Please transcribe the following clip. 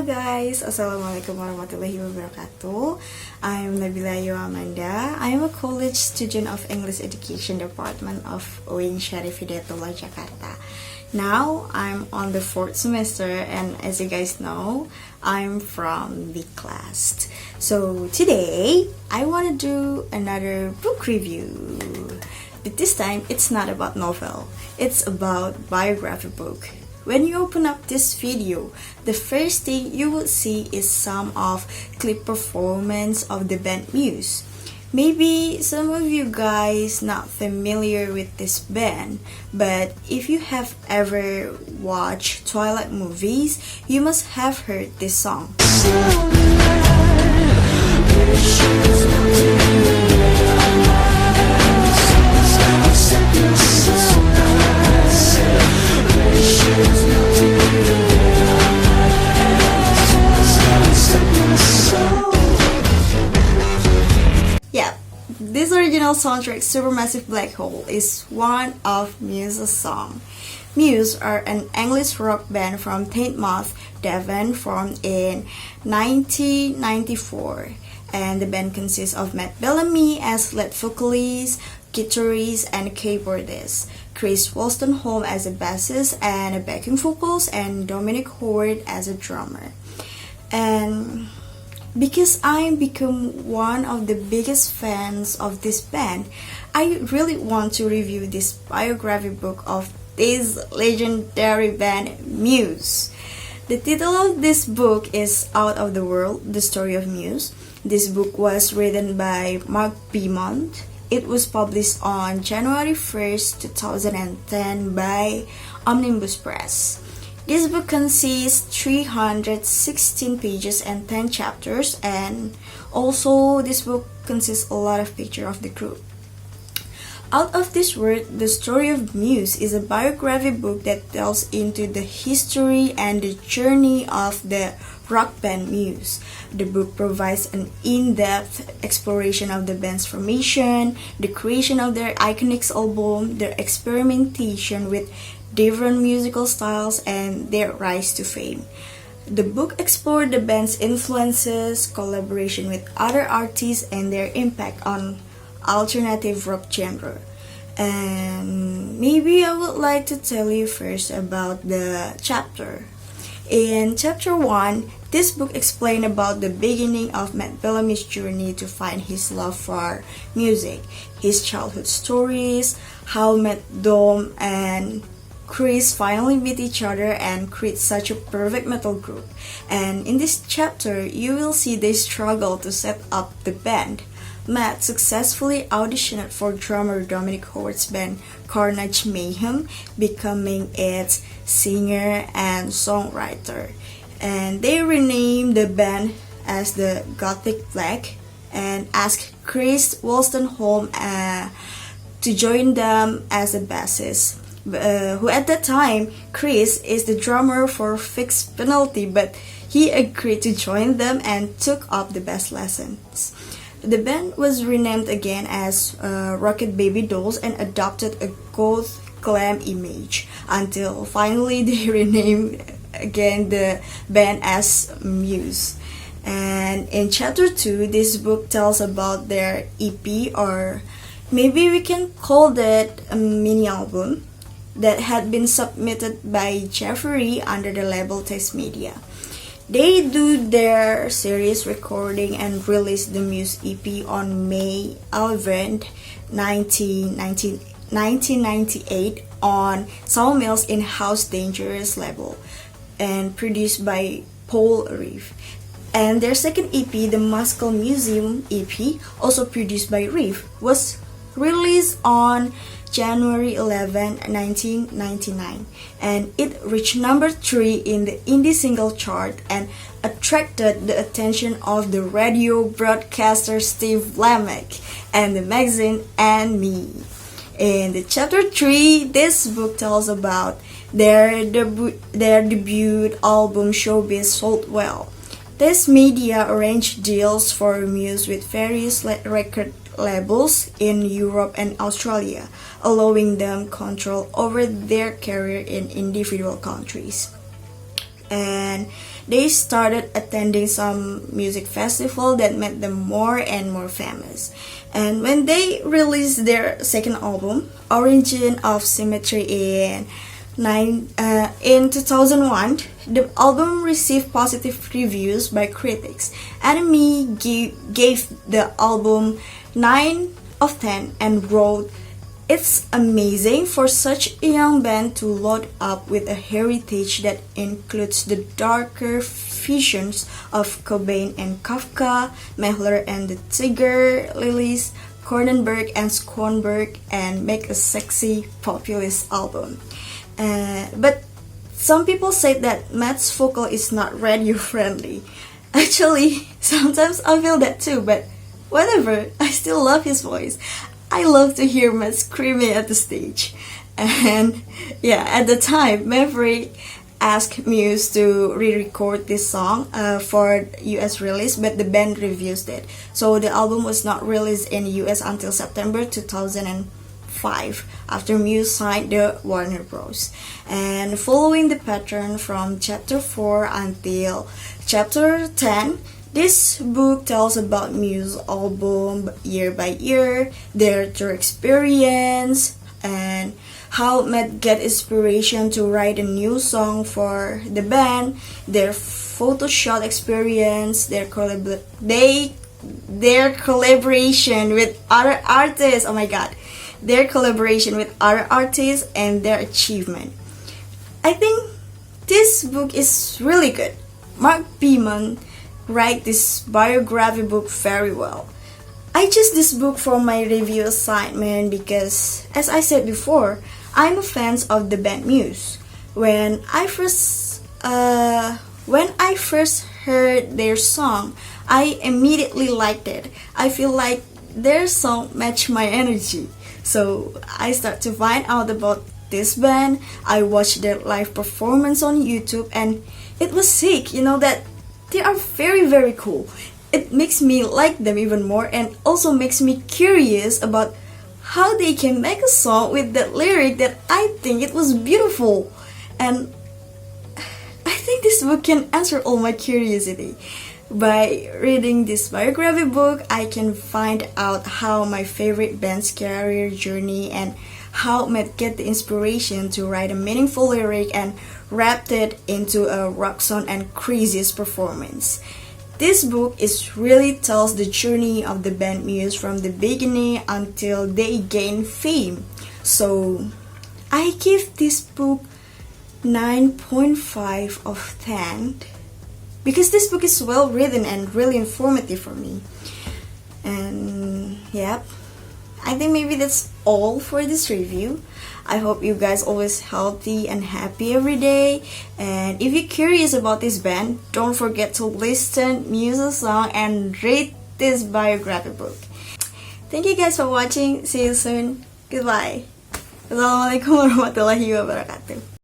Halo guys, Assalamualaikum warahmatullahi wabarakatuh. I'm Nabila Amanda. I am a college student of English Education Department of UIN Syarif Hidayatullah, Jakarta. Now I'm on the 4th semester, and as you guys know, I'm from the class. So today I want to do another book review. But this time it's not about novel. It's about biography book. When you open up this video, the first thing you will see is some of clip performance of the band Muse. Maybe some of you guys not familiar with this band, but if you have ever watched Twilight movies, you must have heard this song. Yeah, this original soundtrack, Supermassive Black Hole, is one of Muse's songs. Muse are an English rock band from Teignmouth, Devon, formed in 1994. And the band consists of Matt Bellamy as lead vocalist, guitarist, and keyboardist, Chris Wolstenholme as a bassist and a backing vocals, and Dominic Howard as a drummer. And because I become one of the biggest fans of this band, I really want to review this biography book of this legendary band Muse. The title of this book is Out of the World, The Story of Muse. This book was written by Mark Beaumont. It was published on January 1st, 2010 by Omnimbus Press. This book consists 316 pages and 10 chapters, and also this book consists a lot of pictures of the group. Out of this World, The Story of Muse is a biography book that delves into the history and the journey of the rock band Muse. The book provides an in-depth exploration of the band's formation, the creation of their iconic album, their experimentation with different musical styles, and their rise to fame. The book explored the band's influences, collaboration with other artists, and their impact on alternative rock genre. And maybe I would like to tell you first about the chapter. In chapter 1, this book explains about the beginning of Matt Bellamy's journey to find his love for music, his childhood stories, how Matt, Dom, and Chris finally meet each other and create such a perfect metal group. And in this chapter, you will see they struggle to set up the band. Matt successfully auditioned for drummer Dominic Howard's band Carnage Mayhem, becoming its singer and songwriter. And they renamed the band as the Gothic Black and asked Chris Wolstenholme to join them as a bassist. Who at that time, Chris is the drummer for Fixed Penalty, but he agreed to join them and took up the bass lessons. The band was renamed again as Rocket Baby Dolls and adopted a goth glam image until finally they renamed again the band as Muse. And in chapter 2, this book tells about their EP, or maybe we can call that a mini album, that had been submitted by Jeffrey under the label Taste Media. They do their series recording and release the Muse EP on May 11, 1998 on Sawmill's in-house Dangerous label and produced by Paul Reeve. And their second EP, the Muscle Museum EP, also produced by Reeve, was released on January 11, 1999, and it reached number 3 in the indie single chart and attracted the attention of the radio broadcaster Steve Lamech and the magazine and Me. In the chapter 3, this book tells about their debut album Showbiz sold well. This media arranged deals for Muse with various record labels in Europe and Australia, allowing them control over their career in individual countries. and they started attending some music festival that made them more and more famous. And when they released their second album, Origin of Symmetry, in 2001, the album received positive reviews by critics. Enemy gave the album 9 of 10 and wrote, "It's amazing for such a young band to load up with a heritage that includes the darker visions of Cobain and Kafka, Mahler and the Tiger Lilies, Cronenberg and Schoenberg, and make a sexy populist album." But some people say that Matt's vocal is not radio friendly. Actually, sometimes I feel that too, but whatever, I still love his voice. I love to hear Matt screaming at the stage. And yeah, at the time, Maverick asked Muse to re-record this song for US release, but the band refused it. So the album was not released in US until September 2005, after Muse signed the Warner Bros. And following the pattern from chapter 4 until chapter 10, this book tells about Muse album year by year, their tour experience, and how Matt get inspiration to write a new song for the band, their photo shot experience, their collaboration with other artists. Oh my god, their collaboration with other artists and their achievement. I think this book is really good. Mark Beaumont write this biography book very well. I chose this book for my review assignment because, as I said before, I'm a fan of the band Muse. When I first heard their song, I immediately liked it. I feel like their song matched my energy. So I start to find out about this band. I watched their live performance on YouTube, and it was sick, that they are very, very cool. It makes me like them even more, and also makes me curious about how they can make a song with that lyric that I think it was beautiful. And I think this book can answer all my curiosity. By reading this biography book, I can find out how my favorite band's career journey and how Matt get the inspiration to write a meaningful lyric and wrapped it into a rock song and craziest performance. This book really tells the journey of the band Muse from the beginning until they gain fame. So I give this book 9.5 of 10 because this book is well written and really informative for me. And yeah, I think maybe that's all for this review. I hope you guys always healthy and happy every day. And if you're curious about this band, don't forget to listen Muse's song and read this biography book. Thank you guys for watching. See you soon. Goodbye. Wassalamualaikum warahmatullahi wabarakatuh.